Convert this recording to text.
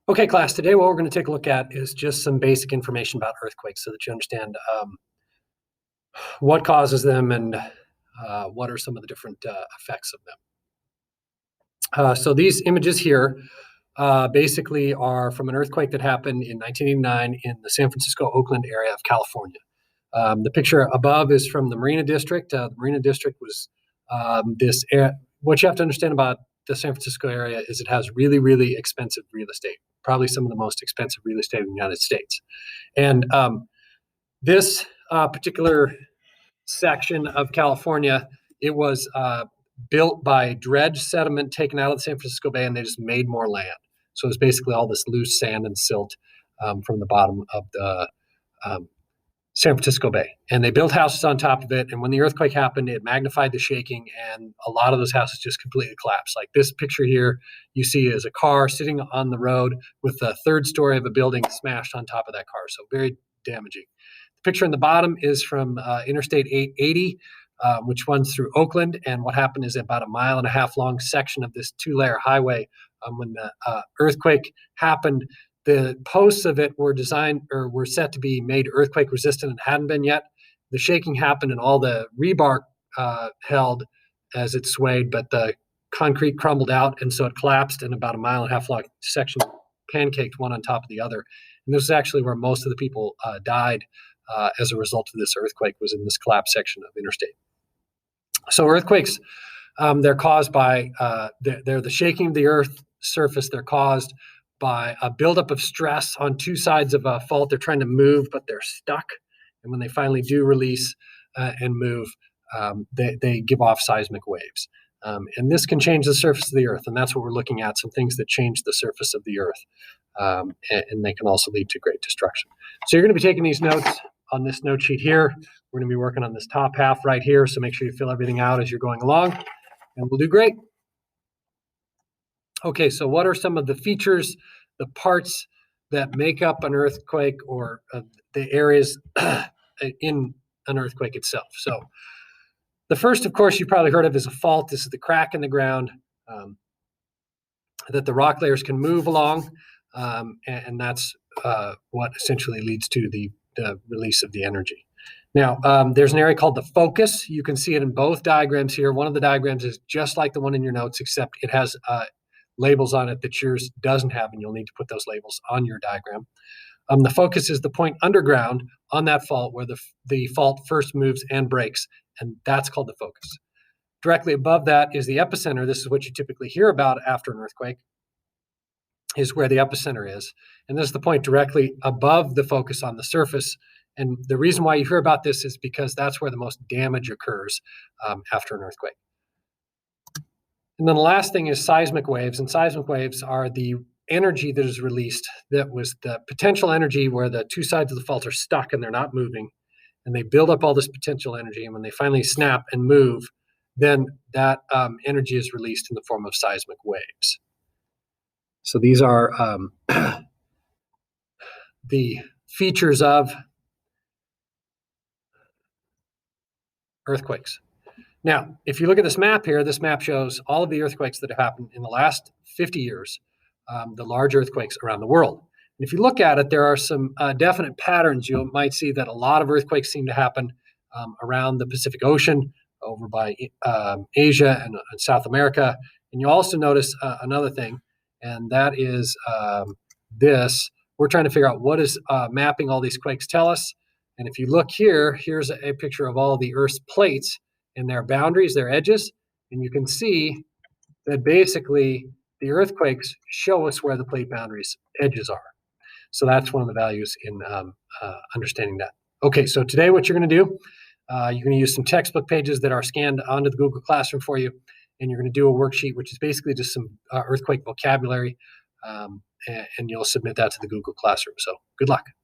Okay, class, today what we're going to take a look at is just some basic information about earthquakes so that you understand what causes them and what are some of the different effects of them. So these images here basically are from an earthquake that happened in 1989 in the San Francisco, Oakland area of California. The picture above is from the Marina District. The Marina District was what you have to understand about the San Francisco area is it has really, really expensive real estate, probably some of the most expensive real estate in the United States. And this particular section of California, it was built by dredge sediment taken out of the San Francisco Bay, and they just made more land. So it's basically all this loose sand and silt from the bottom of the San Francisco Bay. And they built houses on top of it. And when the earthquake happened, it magnified the shaking, and a lot of those houses just completely collapsed. Like this picture here, you see is a car sitting on the road with the third story of a building smashed on top of that car. So very damaging. The picture in the bottom is from Interstate 880, which runs through Oakland. And what happened is about a 1.5 mile long section of this 2-layer highway, when the earthquake happened, the posts of it were designed or were set to be made earthquake resistant and hadn't been yet. The shaking happened and all the rebar held as it swayed, but the concrete crumbled out, and so it collapsed, and about a 1.5 mile long section pancaked one on top of the other. And this is actually where most of the people died as a result of this earthquake, was in this collapsed section of interstate. So earthquakes, they're caused by, they're the shaking of the earth surface. They're caused by a buildup of stress on two sides of a fault. They're trying to move, but they're stuck. And when they finally do release and move, they give off seismic waves. And this can change the surface of the earth. And that's what we're looking at, some things that change the surface of the earth. And they can also lead to great destruction. So you're going to be taking these notes on this note sheet here. We're going to be working on this top half right here. So make sure you fill everything out as you're going along, and we'll do great. Okay, so what are some of the features, the parts that make up an earthquake, or the areas in an earthquake itself? So the first, of course, you've probably heard of is a fault. This is the crack in the ground that the rock layers can move along, and that's what essentially leads to the release of the energy. Now, there's an area called the focus. You can see it in both diagrams here. One of the diagrams is just like the one in your notes, except it has labels on it that yours doesn't have, and you'll need to put those labels on your diagram. The focus is the point underground on that fault where the fault first moves and breaks, and that's called the focus. Directly above that is the epicenter. This is what you typically hear about after an earthquake, is where the epicenter is. And this is the point directly above the focus on the surface. And the reason why you hear about this is because that's where the most damage occurs after an earthquake. And then the last thing is seismic waves. And seismic waves are the energy that is released, that was the potential energy where the two sides of the fault are stuck and they're not moving. And they build up all this potential energy. And when they finally snap and move, then that energy is released in the form of seismic waves. So these are the features of earthquakes. Now, if you look at this map here, this map shows all of the earthquakes that have happened in the last 50 years, the large earthquakes around the world. And if you look at it, there are some definite patterns. You might see that a lot of earthquakes seem to happen around the Pacific Ocean, over by Asia and South America. And you also notice another thing, and that is this. We're trying to figure out what is mapping all these quakes tell us. And if you look here, here's a picture of all the Earth's plates and their boundaries, their edges. And you can see that basically the earthquakes show us where the plate boundaries edges are. So that's one of the values in understanding that. Okay, so today what you're going to do, you're going to use some textbook pages that are scanned onto the Google Classroom for you, and you're going to do a worksheet, which is basically just some earthquake vocabulary, and you'll submit that to the Google Classroom. So good luck.